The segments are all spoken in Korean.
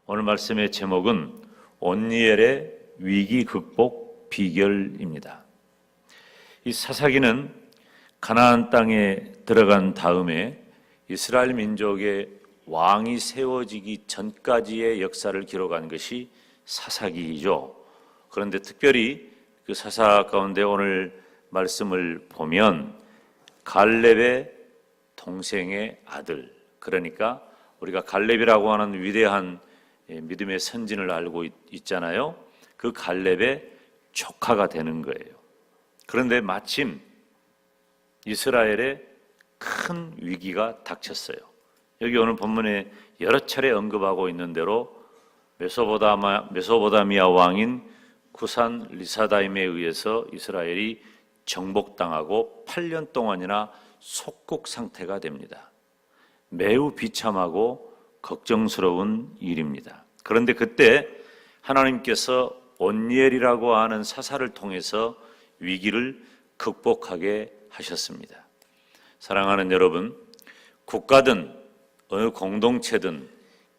오늘 말씀의 제목은 온니엘의 위기 극복 비결입니다. 이 사사기는 가나안 땅에 들어간 다음에 이스라엘 민족의 왕이 세워지기 전까지의 역사를 기록한 것이 사사기이죠. 그런데 특별히 그 사사 가운데 오늘 말씀을 보면 갈렙의 동생의 아들, 그러니까 우리가 갈렙이라고 하는 위대한 믿음의 선진을 알고 있잖아요. 그 갈렙의 조카가 되는 거예요. 그런데 마침 이스라엘에 큰 위기가 닥쳤어요. 여기 오늘 본문에 여러 차례 언급하고 있는 대로 메소보다미아 왕인 구산 리사다임에 의해서 이스라엘이 정복당하고 8년 동안이나 속국 상태가 됩니다. 매우 비참하고 걱정스러운 일입니다. 그런데 그때 하나님께서 온니엘이라고 하는 사사를 통해서 위기를 극복하게 하셨습니다. 사랑하는 여러분, 국가든 어느 공동체든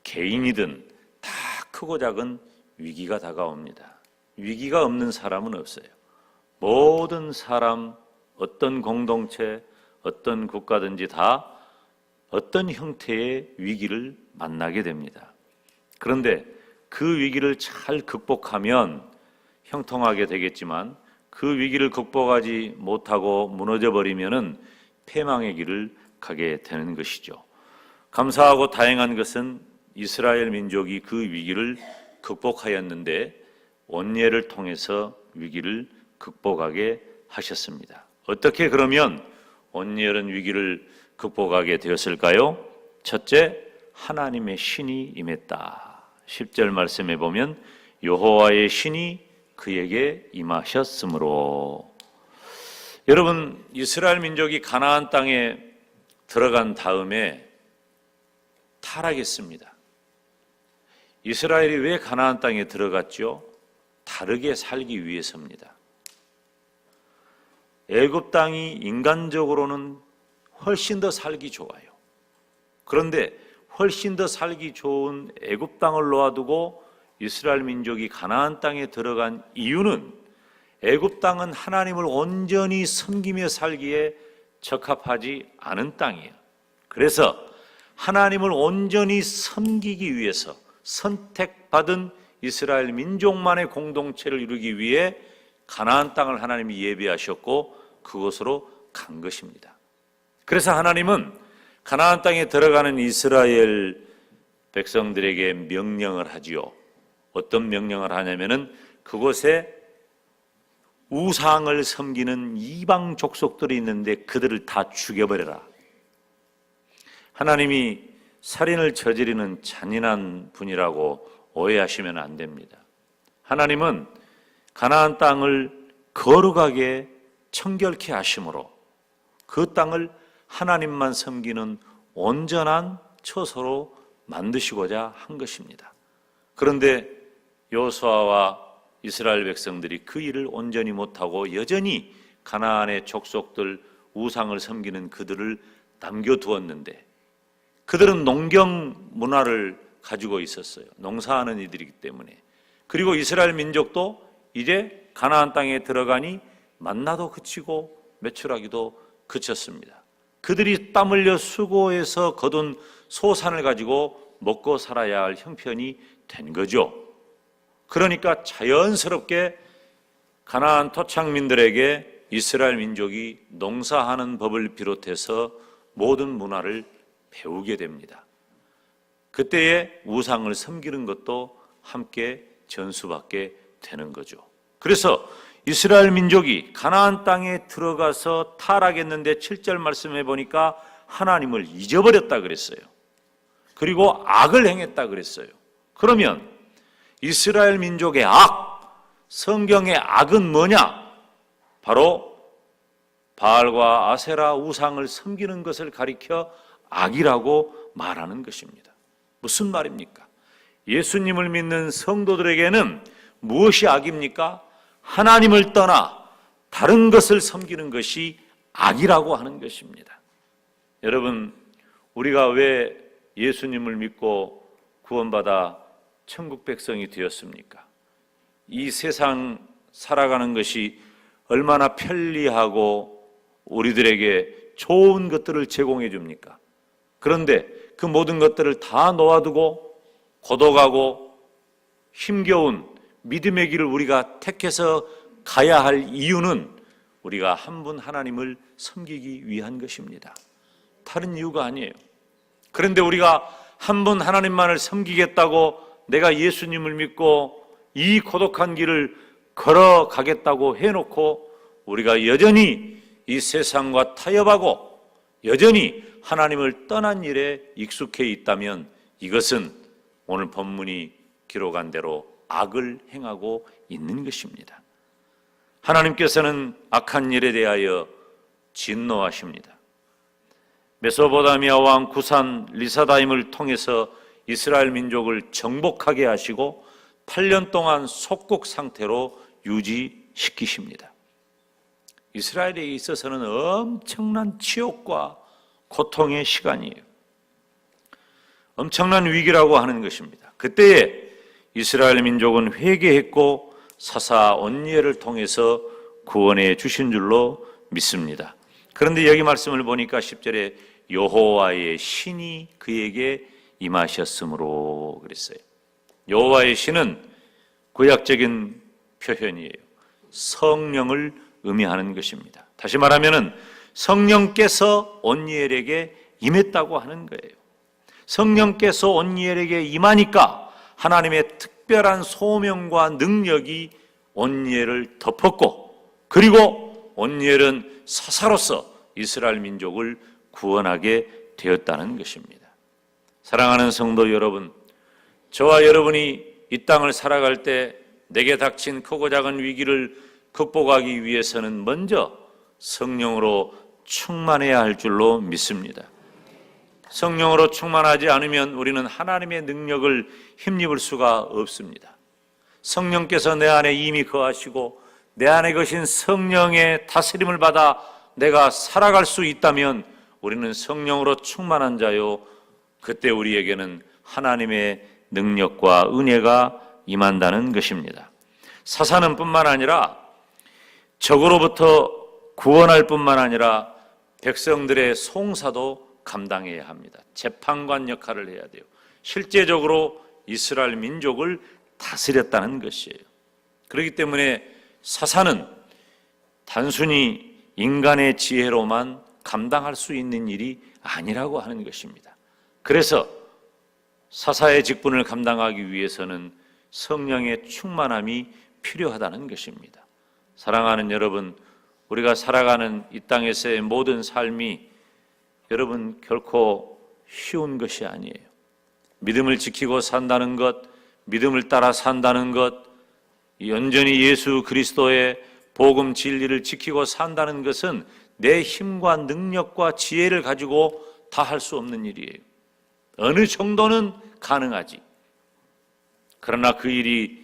개인이든 다 크고 작은 위기가 다가옵니다. 위기가 없는 사람은 없어요. 모든 사람, 어떤 공동체, 어떤 국가든지 다 어떤 형태의 위기를 만나게 됩니다. 그런데 그 위기를 잘 극복하면 형통하게 되겠지만 그 위기를 극복하지 못하고 무너져 버리면은 패망의 길을 가게 되는 것이죠. 감사하고 다행한 것은 이스라엘 민족이 그 위기를 극복하였는데 온니엘을 통해서 위기를 극복하게 하셨습니다. 어떻게 그러면 온니엘은 위기를 극복하게 되었을까요? 첫째, 하나님의 신이 임했다. 10절 말씀에 보면 여호와의 신이 그에게 임하셨으므로. 여러분, 이스라엘 민족이 가나안 땅에 들어간 다음에 타락했습니다. 이스라엘이 왜 가나안 땅에 들어갔죠? 다르게 살기 위해서입니다. 애굽 땅이 인간적으로는 훨씬 더 살기 좋아요. 그런데 훨씬 더 살기 좋은 애굽 땅을 놓아두고 이스라엘 민족이 가나안 땅에 들어간 이유는 애굽 땅은 하나님을 온전히 섬기며 살기에 적합하지 않은 땅이에요. 그래서 하나님을 온전히 섬기기 위해서 선택받은 이스라엘 민족만의 공동체를 이루기 위해 가나안 땅을 하나님이 예비하셨고 그곳으로 간 것입니다. 그래서 하나님은 가나안 땅에 들어가는 이스라엘 백성들에게 명령을 하지요. 어떤 명령을 하냐면은 그곳에 우상을 섬기는 이방 족속들이 있는데 그들을 다 죽여버려라. 하나님이 살인을 저지르는 잔인한 분이라고 오해하시면 안 됩니다. 하나님은 가나안 땅을 거룩하게 청결케 하심으로 그 땅을 하나님만 섬기는 온전한 처소로 만드시고자 한 것입니다. 그런데 여호수아와 이스라엘 백성들이 그 일을 온전히 못하고 여전히 가나안의 족속들 우상을 섬기는 그들을 남겨두었는데 그들은 농경 문화를 가지고 있었어요. 농사하는 이들이기 때문에. 그리고 이스라엘 민족도 이제 가나안 땅에 들어가니 만나도 그치고 매출하기도 그쳤습니다. 그들이 땀 흘려 수고해서 거둔 소산을 가지고 먹고 살아야 할 형편이 된 거죠. 그러니까 자연스럽게 가나안 토착민들에게 이스라엘 민족이 농사하는 법을 비롯해서 모든 문화를 배우게 됩니다. 그때에 우상을 섬기는 것도 함께 전수받게 되는 거죠. 그래서 이스라엘 민족이 가나안 땅에 들어가서 타락했는데 7절 말씀해 보니까 하나님을 잊어버렸다 그랬어요. 그리고 악을 행했다 그랬어요. 그러면 이스라엘 민족의 악, 성경의 악은 뭐냐? 바로 바알과 아세라 우상을 섬기는 것을 가리켜 악이라고 말하는 것입니다. 무슨 말입니까? 예수님을 믿는 성도들에게는 무엇이 악입니까? 하나님을 떠나 다른 것을 섬기는 것이 악이라고 하는 것입니다. 여러분, 우리가 왜 예수님을 믿고 구원받아 천국 백성이 되었습니까? 이 세상 살아가는 것이 얼마나 편리하고 우리들에게 좋은 것들을 제공해 줍니까? 그런데 그 모든 것들을 다 놓아두고 고독하고 힘겨운 믿음의 길을 우리가 택해서 가야 할 이유는 우리가 한 분 하나님을 섬기기 위한 것입니다. 다른 이유가 아니에요. 그런데 우리가 한 분 하나님만을 섬기겠다고 내가 예수님을 믿고 이 고독한 길을 걸어가겠다고 해놓고 우리가 여전히 이 세상과 타협하고 여전히 하나님을 떠난 일에 익숙해 있다면 이것은 오늘 본문이 기록한 대로 악을 행하고 있는 것입니다. 하나님께서는 악한 일에 대하여 진노하십니다. 메소포타미아 왕 구산 리사다임을 통해서 이스라엘 민족을 정복하게 하시고 8년 동안 속국 상태로 유지시키십니다. 이스라엘에 있어서는 엄청난 치욕과 고통의 시간이에요. 엄청난 위기라고 하는 것입니다. 그때에 이스라엘 민족은 회개했고 사사 온니엘을 통해서 구원해 주신 줄로 믿습니다. 그런데 여기 말씀을 보니까 10절에 여호와의 신이 그에게 임하셨으므로 그랬어요. 여호와의 신은 구약적인 표현이에요. 성령을 의미하는 것입니다. 다시 말하면 성령께서 온니엘에게 임했다고 하는 거예요. 성령께서 온니엘에게 임하니까 하나님의 특별한 소명과 능력이 온니엘을 덮었고, 그리고 온니엘은 사사로서 이스라엘 민족을 구원하게 되었다는 것입니다. 사랑하는 성도 여러분, 저와 여러분이 이 땅을 살아갈 때 내게 닥친 크고 작은 위기를 극복하기 위해서는 먼저 성령으로 충만해야 할 줄로 믿습니다. 성령으로 충만하지 않으면 우리는 하나님의 능력을 힘입을 수가 없습니다. 성령께서 내 안에 이미 거하시고 내 안에 거신 성령의 다스림을 받아 내가 살아갈 수 있다면 우리는 성령으로 충만한 자요, 그때 우리에게는 하나님의 능력과 은혜가 임한다는 것입니다. 사사는 뿐만 아니라 적으로부터 구원할 뿐만 아니라 백성들의 송사도 감당해야 합니다. 재판관 역할을 해야 돼요. 실제적으로 이스라엘 민족을 다스렸다는 것이에요. 그렇기 때문에 사사는 단순히 인간의 지혜로만 감당할 수 있는 일이 아니라고 하는 것입니다. 그래서 사사의 직분을 감당하기 위해서는 성령의 충만함이 필요하다는 것입니다. 사랑하는 여러분, 우리가 살아가는 이 땅에서의 모든 삶이 여러분 결코 쉬운 것이 아니에요. 믿음을 지키고 산다는 것, 믿음을 따라 산다는 것, 온전히 예수 그리스도의 복음 진리를 지키고 산다는 것은 내 힘과 능력과 지혜를 가지고 다 할 수 없는 일이에요. 어느 정도는 가능하지. 그러나 그 일이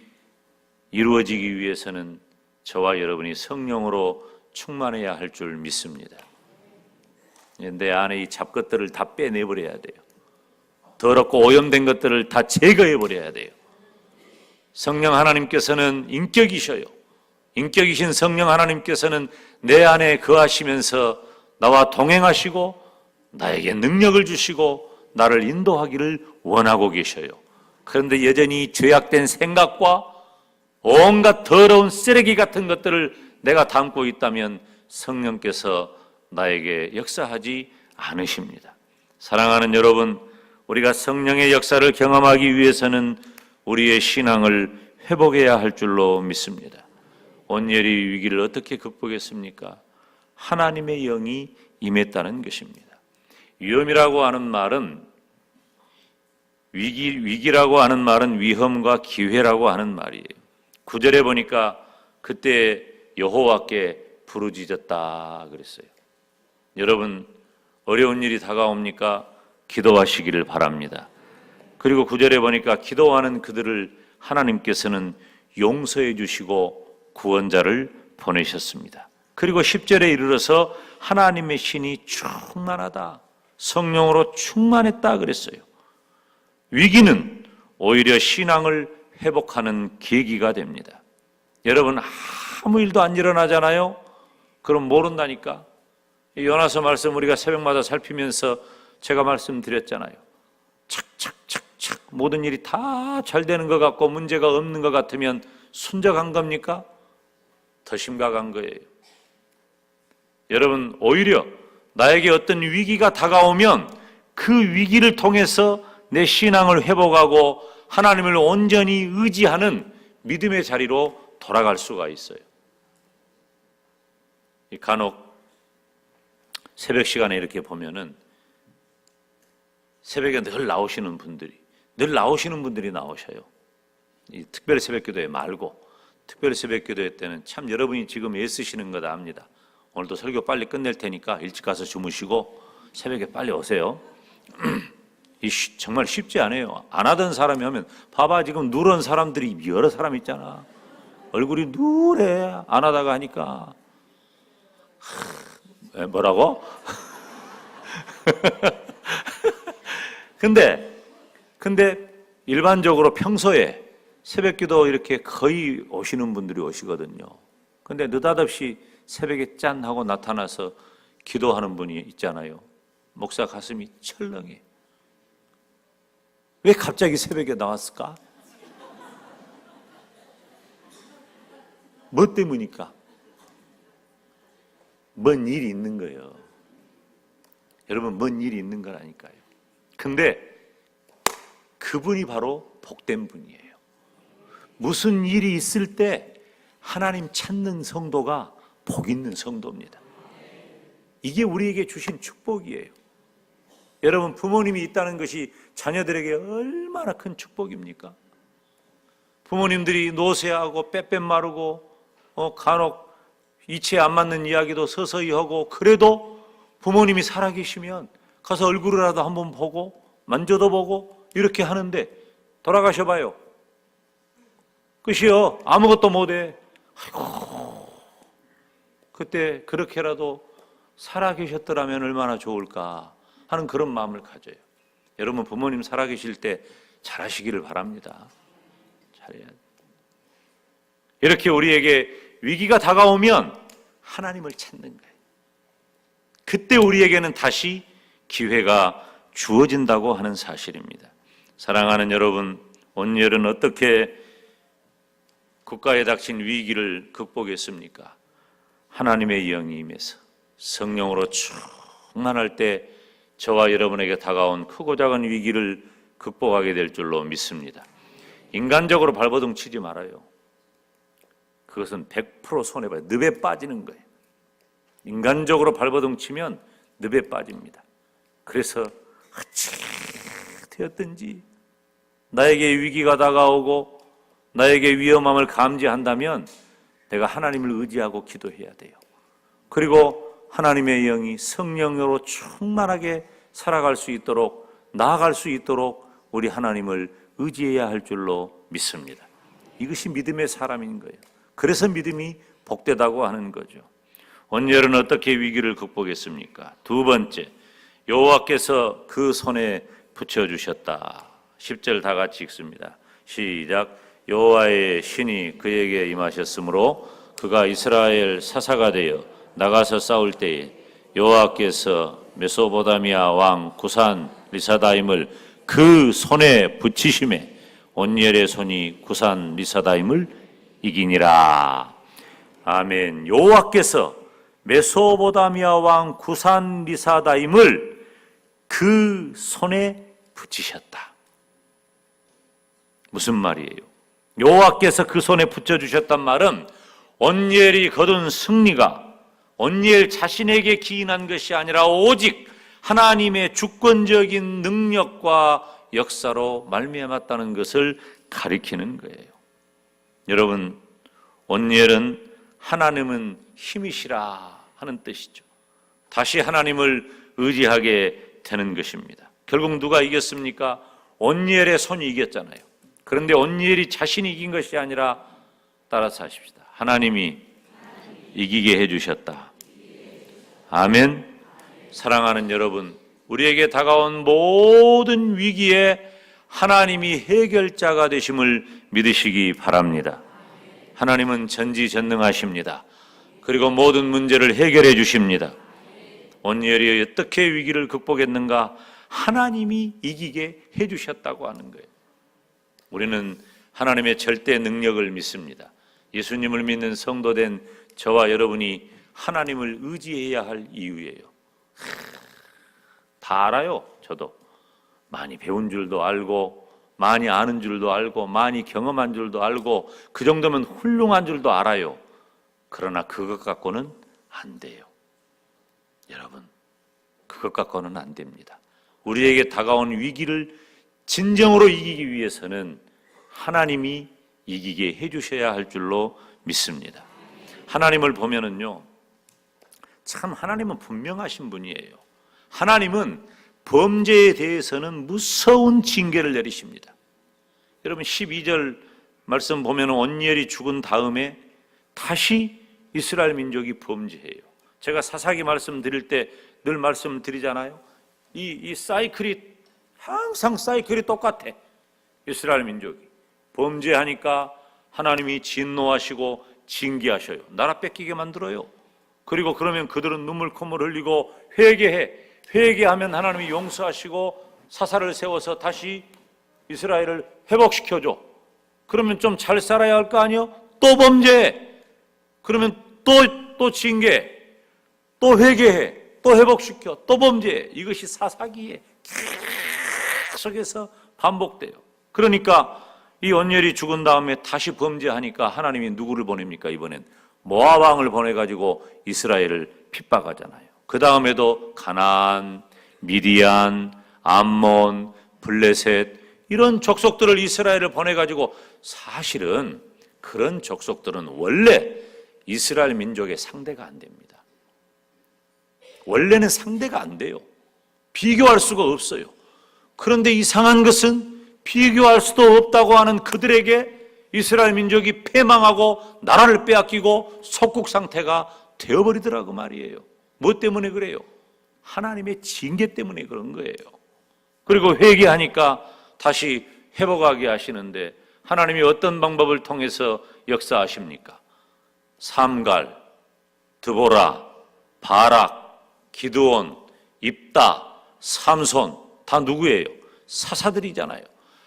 이루어지기 위해서는 저와 여러분이 성령으로 충만해야 할 줄 믿습니다. 내 안에 이 잡것들을 다 빼내버려야 돼요. 더럽고 오염된 것들을 다 제거해버려야 돼요. 성령 하나님께서는 인격이셔요. 인격이신 성령 하나님께서는 내 안에 거하시면서 나와 동행하시고 나에게 능력을 주시고 나를 인도하기를 원하고 계셔요. 그런데 여전히 죄악된 생각과 온갖 더러운 쓰레기 같은 것들을 내가 담고 있다면 성령께서 나에게 역사하지 않으십니다. 사랑하는 여러분, 우리가 성령의 역사를 경험하기 위해서는 우리의 신앙을 회복해야 할 줄로 믿습니다. 온니엘이 위기를 어떻게 극복했습니까? 하나님의 영이 임했다는 것입니다. 위험이라고 하는 말은 위기라고 하는 말은 위험과 기회라고 하는 말이에요. 9절에 보니까 그때 여호와께 부르짖었다 그랬어요. 여러분, 어려운 일이 다가옵니까? 기도하시기를 바랍니다. 그리고 9절에 보니까 기도하는 그들을 하나님께서는 용서해 주시고 구원자를 보내셨습니다. 그리고 10절에 이르러서 하나님의 신이 충만하다, 성령으로 충만했다 그랬어요. 위기는 오히려 신앙을 회복하는 계기가 됩니다. 여러분, 아무 일도 안 일어나잖아요? 그럼 모른다니까. 요나서 말씀 우리가 새벽마다 살피면서 제가 말씀드렸잖아요. 착착착착 모든 일이 다 잘 되는 것 같고 문제가 없는 것 같으면 순적한 겁니까? 더 심각한 거예요. 여러분, 오히려 나에게 어떤 위기가 다가오면 그 위기를 통해서 내 신앙을 회복하고 하나님을 온전히 의지하는 믿음의 자리로 돌아갈 수가 있어요. 간혹 새벽 시간에 이렇게 보면은 새벽에 늘 나오시는 분들이 나오셔요. 이 특별히 새벽 기도회 말고 특별히 새벽 기도회 때는 참 여러분이 지금 애쓰시는 거다 압니다. 오늘도 설교 빨리 끝낼 테니까 일찍 가서 주무시고 새벽에 빨리 오세요. 정말 쉽지 않아요. 안 하던 사람이 하면 봐봐, 지금 누런 사람들이 여러 사람 있잖아. 얼굴이 누래. 안 하다가 하니까 뭐라고? 근데 일반적으로 평소에 새벽기도 이렇게 거의 오시는 분들이 오시거든요. 근데 느닷없이 새벽에 짠 하고 나타나서 기도하는 분이 있잖아요. 목사 가슴이 철렁해. 왜 갑자기 새벽에 나왔을까? 뭐 때문일까? 뭔 일이 있는 거예요. 여러분, 뭔 일이 있는 거라니까요. 근데 그분이 바로 복된 분이에요. 무슨 일이 있을 때 하나님 찾는 성도가 복 있는 성도입니다. 이게 우리에게 주신 축복이에요. 여러분, 부모님이 있다는 것이 자녀들에게 얼마나 큰 축복입니까? 부모님들이 노쇠하고 빼빼 마르고 간혹 이치에 안 맞는 이야기도 서서히 하고, 그래도 부모님이 살아계시면 가서 얼굴이라도 한번 보고 만져도 보고 이렇게 하는데 돌아가셔봐요. 끝이요. 아무것도 못해. 아이고, 그때 그렇게라도 살아계셨더라면 얼마나 좋을까 하는 그런 마음을 가져요. 여러분, 부모님 살아계실 때 잘하시기를 바랍니다. 잘해야 돼요. 이렇게 우리에게 위기가 다가오면 하나님을 찾는 거예요. 그때 우리에게는 다시 기회가 주어진다고 하는 사실입니다. 사랑하는 여러분, 온열은 어떻게 국가에 닥친 위기를 극복했습니까? 하나님의 영이 임해서 성령으로 충만할 때 저와 여러분에게 다가온 크고 작은 위기를 극복하게 될 줄로 믿습니다. 인간적으로 발버둥 치지 말아요. 그것은 100% 손해봐요. 늪에 빠지는 거예요. 인간적으로 발버둥 치면 늪에 빠집니다. 그래서 어찌되었든지 나에게 위기가 다가오고 나에게 위험함을 감지한다면 내가 하나님을 의지하고 기도해야 돼요. 그리고 하나님의 영이 성령으로 충만하게 살아갈 수 있도록, 나아갈 수 있도록 우리 하나님을 의지해야 할 줄로 믿습니다. 이것이 믿음의 사람인 거예요. 그래서 믿음이 복되다고 하는 거죠. 온열은 어떻게 위기를 극복했습니까? 두 번째, 여호와께서 그 손에 붙여주셨다. 10절 다 같이 읽습니다. 시작. 여호와의 신이 그에게 임하셨으므로 그가 이스라엘 사사가 되어 나가서 싸울 때에 여호와께서 메소보다미아 왕 구산 리사다임을 그 손에 붙이심에 온열의 손이 구산 리사다임을 이기니라. 아멘. 여호와께서 메소보다미아 왕 구산 리사다임을 그 손에 붙이셨다. 무슨 말이에요? 여호와께서 그 손에 붙여주셨단 말은 온열이 거둔 승리가 온열 자신에게 기인한 것이 아니라 오직 하나님의 주권적인 능력과 역사로 말미암았다는 것을 가리키는 거예요. 여러분, 온열은 하나님은 힘이시라 하는 뜻이죠. 다시 하나님을 의지하게 되는 것입니다. 결국 누가 이겼습니까? 온열의 손이 이겼잖아요. 그런데 온열이 자신이 이긴 것이 아니라, 따라서 하십시다, 하나님이 이기게 해주셨다. 아멘. 사랑하는 여러분, 우리에게 다가온 모든 위기에 하나님이 해결자가 되심을 믿으시기 바랍니다. 하나님은 전지전능하십니다. 그리고 모든 문제를 해결해 주십니다. 온열이 어떻게 위기를 극복했는가? 하나님이 이기게 해주셨다고 하는 거예요. 우리는 하나님의 절대 능력을 믿습니다. 예수님을 믿는 성도된 저와 여러분이 하나님을 의지해야 할 이유예요. 다 알아요. 저도 많이 배운 줄도 알고, 많이 아는 줄도 알고, 많이 경험한 줄도 알고, 그 정도면 훌륭한 줄도 알아요. 그러나 그것 갖고는 안 돼요. 여러분, 그것 갖고는 안 됩니다. 우리에게 다가온 위기를 진정으로 이기기 위해서는 하나님이 이기게 해주셔야 할 줄로 믿습니다. 하나님을 보면은요, 참 하나님은 분명하신 분이에요. 하나님은 범죄에 대해서는 무서운 징계를 내리십니다. 여러분 12절 말씀 보면 온열이 죽은 다음에 다시 이스라엘 민족이 범죄해요. 제가 사사기 말씀드릴 때 늘 말씀드리잖아요. 이 사이클이 항상 사이클이 똑같아. 이스라엘 민족이 범죄하니까 하나님이 진노하시고 징계하셔요. 나라 뺏기게 만들어요. 그리고 그러면 그들은 눈물 콧물 흘리고 회개하면 하나님이 용서하시고 사사를 세워서 다시 이스라엘을 회복시켜줘. 그러면 좀 잘 살아야 할 거 아니요? 또 범죄해. 그러면 또 징계, 또 회개해, 또 회복시켜, 또 범죄해. 이것이 사사기에 계속해서 반복돼요. 그러니까 이 온열이 죽은 다음에 다시 범죄하니까 하나님이 누구를 보냅니까? 이번엔 모압 왕을 보내가지고 이스라엘을 핍박하잖아요. 그 다음에도 가나안, 미디안, 암몬, 블레셋 이런 족속들을 이스라엘을 보내가지고, 사실은 그런 족속들은 원래 이스라엘 민족의 상대가 안 됩니다. 원래는 상대가 안 돼요. 비교할 수가 없어요. 그런데 이상한 것은 비교할 수도 없다고 하는 그들에게 이스라엘 민족이 패망하고 나라를 빼앗기고 속국 상태가 되어버리더라고 말이에요. 뭐 때문에 그래요? 하나님의 징계 때문에 그런 거예요. 그리고 회개하니까 다시 회복하게 하시는데 하나님이 어떤 방법을 통해서 역사하십니까? 삼갈, 드보라, 바락, 기드온, 입다, 삼손 다 누구예요? 사사들이잖아요.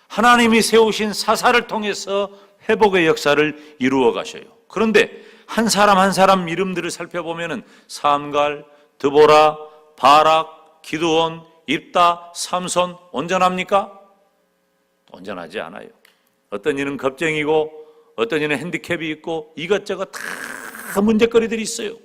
하나님이 세우신 사사를 통해서 회복의 역사를 이루어 가셔요. 그런데 한 사람 한 사람 이름들을 살펴보면은 삼갈, 드보라, 바락, 기드온, 입다, 삼손 온전합니까? 온전하지 않아요. 어떤 이는 겁쟁이고 어떤 이는 핸디캡이 있고 이것저것 다 문제거리들이 있어요.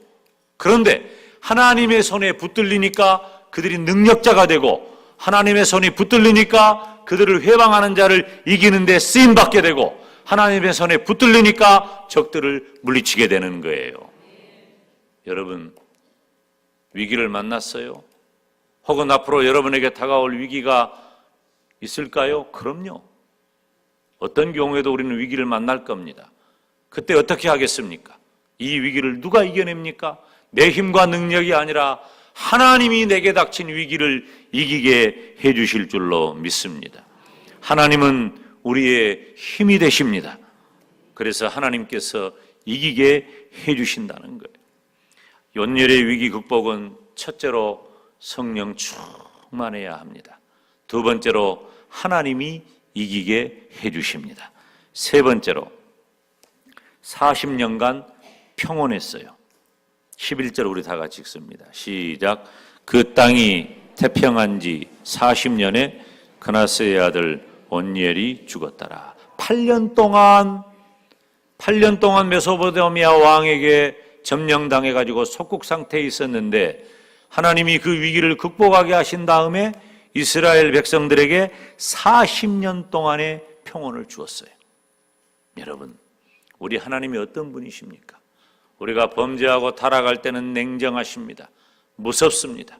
그런데 하나님의 손에 붙들리니까 그들이 능력자가 되고, 하나님의 손이 붙들리니까 그들을 회방하는 자를 이기는 데 쓰임받게 되고, 하나님의 손에 붙들리니까 적들을 물리치게 되는 거예요. 여러분, 위기를 만났어요? 혹은 앞으로 여러분에게 다가올 위기가 있을까요? 그럼요. 어떤 경우에도 우리는 위기를 만날 겁니다. 그때 어떻게 하겠습니까? 이 위기를 누가 이겨냅니까? 내 힘과 능력이 아니라 하나님이 내게 닥친 위기를 이기게 해주실 줄로 믿습니다. 하나님은 우리의 힘이 되십니다. 그래서 하나님께서 이기게 해주신다는 거예요. 온열의 위기 극복은 첫째로 성령 충만해야 합니다. 두 번째로 하나님이 이기게 해주십니다. 세 번째로 40년간 평온했어요. 11절 우리 다 같이 읽습니다. 시작. 그 땅이 태평한 지 40년에 그나스의 아들 온열이 죽었더라. 8년 동안 메소포타미아 왕에게 점령당해가지고 속국 상태에 있었는데 하나님이 그 위기를 극복하게 하신 다음에 이스라엘 백성들에게 40년 동안의 평온을 주었어요. 여러분, 우리 하나님이 어떤 분이십니까? 우리가 범죄하고 타락할 때는 냉정하십니다. 무섭습니다.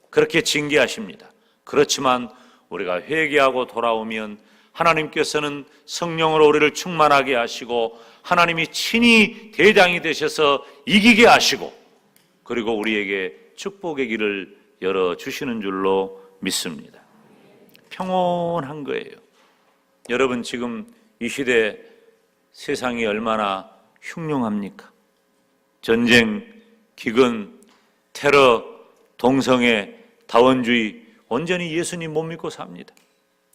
그렇게 징계하십니다. 그렇지만 우리가 회개하고 돌아오면 하나님께서는 성령으로 우리를 충만하게 하시고 하나님이 친히 대장이 되셔서 이기게 하시고 그리고 우리에게 축복의 길을 열어주시는 줄로 믿습니다. 평온한 거예요. 여러분, 지금 이 시대 세상이 얼마나 흉흉합니까? 전쟁, 기근, 테러, 동성애, 다원주의, 온전히 예수님 못 믿고 삽니다.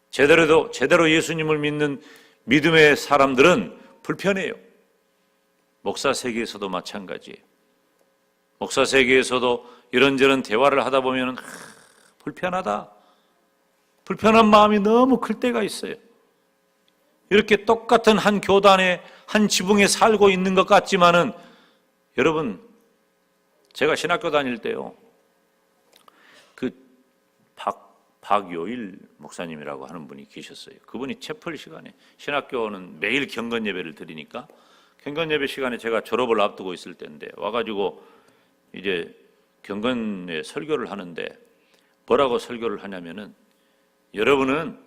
제대로 예수님을 믿는 믿음의 사람들은 불편해요. 목사 세계에서도 마찬가지예요. 목사 세계에서도 이런저런 대화를 하다 보면 불편하다. 불편한 마음이 너무 클 때가 있어요. 이렇게 똑같은 한 교단에 한 지붕에 살고 있는 것 같지만은, 여러분, 제가 신학교 다닐 때요, 박요일 목사님이라고 하는 분이 계셨어요. 그분이 채플 시간에, 신학교는 매일 경건 예배를 드리니까 경건 예배 시간에 제가 졸업을 앞두고 있을 때인데 와가지고 이제 경건에 설교를 하는데 뭐라고 설교를 하냐면은, 여러분은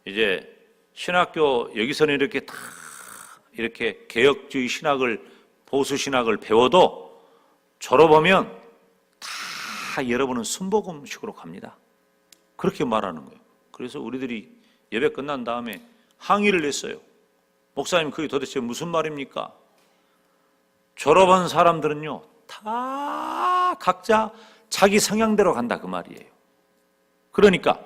이제 신학교 여기서는 이렇게 다 이렇게 개혁주의 신학을, 보수 신학을 배워도 졸업하면 다 여러분은 순복음식으로 갑니다. 그렇게 말하는 거예요. 그래서 우리들이 예배 끝난 다음에 항의를 했어요. 목사님, 그게 도대체 무슨 말입니까? 졸업한 사람들은요, 다 각자 자기 성향대로 간다, 그 말이에요. 그러니까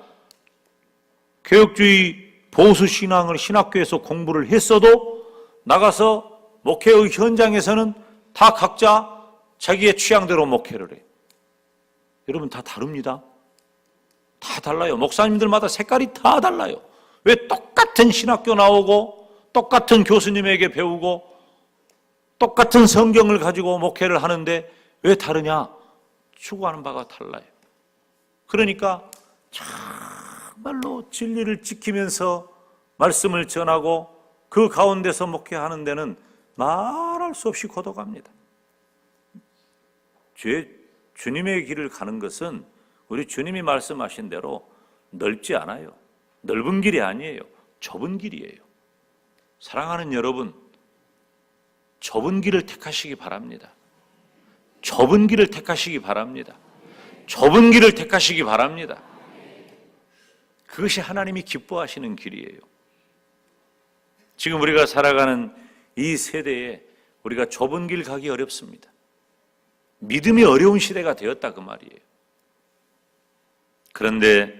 개혁주의 보수 신앙을 신학교에서 공부를 했어도 나가서 목회의 현장에서는 다 각자 자기의 취향대로 목회를 해요. 여러분, 다 다릅니다. 다 달라요. 목사님들마다 색깔이 다 달라요. 왜 똑같은 신학교 나오고 똑같은 교수님에게 배우고 똑같은 성경을 가지고 목회를 하는데 왜 다르냐? 추구하는 바가 달라요. 그러니까 정말로 진리를 지키면서 말씀을 전하고 그 가운데서 목회하는 데는 말할 수 없이 고독합니다. 주님의 길을 가는 것은 우리 주님이 말씀하신 대로 넓지 않아요. 넓은 길이 아니에요. 좁은 길이에요. 사랑하는 여러분, 좁은 길을 택하시기 바랍니다. 좁은 길을 택하시기 바랍니다. 좁은 길을 택하시기 바랍니다. 그것이 하나님이 기뻐하시는 길이에요. 지금 우리가 살아가는 이 세대에 우리가 좁은 길 가기 어렵습니다. 믿음이 어려운 시대가 되었다, 그 말이에요. 그런데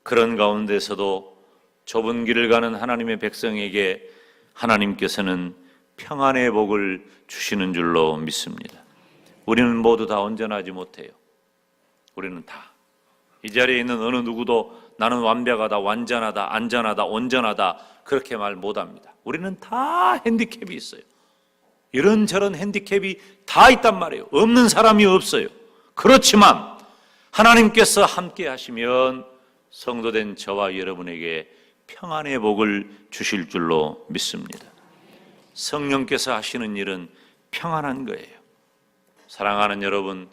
그런 가운데서도 좁은 길을 가는 하나님의 백성에게 하나님께서는 평안의 복을 주시는 줄로 믿습니다. 우리는 모두 다 온전하지 못해요. 우리는 다. 이 자리에 있는 어느 누구도 나는 완벽하다, 완전하다, 안전하다, 온전하다 그렇게 말 못합니다. 우리는 다 핸디캡이 있어요. 이런저런 핸디캡이 다 있단 말이에요. 없는 사람이 없어요. 그렇지만 하나님께서 함께 하시면 성도된 저와 여러분에게 평안의 복을 주실 줄로 믿습니다. 성령께서 하시는 일은 평안한 거예요. 사랑하는 여러분,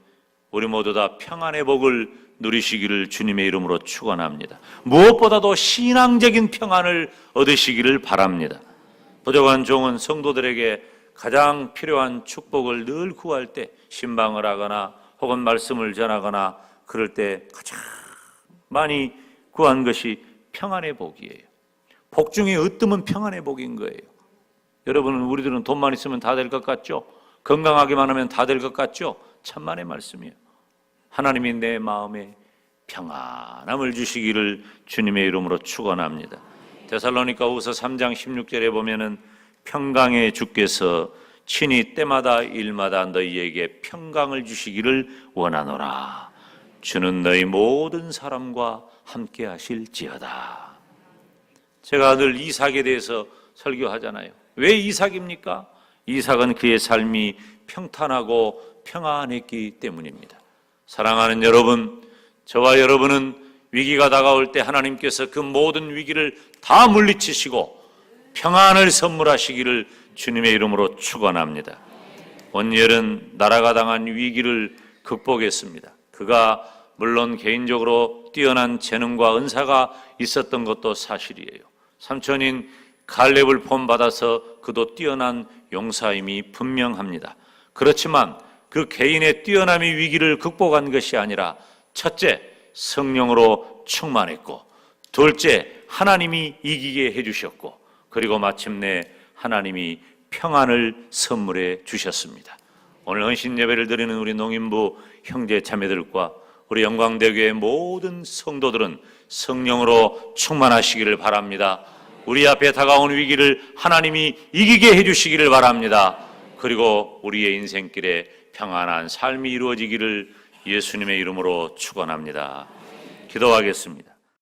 우리 모두 다 평안의 복을 누리시기를 주님의 이름으로 축원합니다. 무엇보다도 신앙적인 평안을 얻으시기를 바랍니다. 부족한 종은 성도들에게 가장 필요한 축복을 늘 구할 때, 신방을 하거나 혹은 말씀을 전하거나 그럴 때 가장 많이 구한 것이 평안의 복이에요. 복 중에 으뜸은 평안의 복인 거예요. 여러분, 우리들은 돈만 있으면 다 될 것 같죠? 건강하기만 하면 다 될 것 같죠? 천만의 말씀이에요. 하나님이 내 마음에 평안함을 주시기를 주님의 이름으로 축원합니다. 데살로니가후서 3장 16절에 보면은 평강의 주께서 친히 때마다 일마다 너희에게 평강을 주시기를 원하노라. 주는 너희 모든 사람과 함께 하실지어다. 제가 늘 이삭에 대해서 설교하잖아요. 왜 이삭입니까? 이삭은 그의 삶이 평탄하고 평안했기 때문입니다. 사랑하는 여러분, 저와 여러분은 위기가 다가올 때 하나님께서 그 모든 위기를 다 물리치시고 평안을 선물하시기를 주님의 이름으로 축원합니다. 온열은 나라가 당한 위기를 극복했습니다. 그가 물론 개인적으로 뛰어난 재능과 은사가 있었던 것도 사실이에요. 삼촌인 갈렙을 본받아서 그도 뛰어난 용사임이 분명합니다. 그렇지만 그 개인의 뛰어남이 위기를 극복한 것이 아니라 첫째, 성령으로 충만했고 둘째, 하나님이 이기게 해주셨고, 그리고 마침내 하나님이 평안을 선물해 주셨습니다. 오늘 헌신 예배를 드리는 우리 농인부 형제 자매들과 우리 영광대교의 모든 성도들은 성령으로 충만하시기를 바랍니다. 우리 앞에 다가온 위기를 하나님이 이기게 해주시기를 바랍니다. 그리고 우리의 인생길에 평안한 삶이 이루어지기를 예수님의 이름으로 축원합니다. 기도하겠습니다.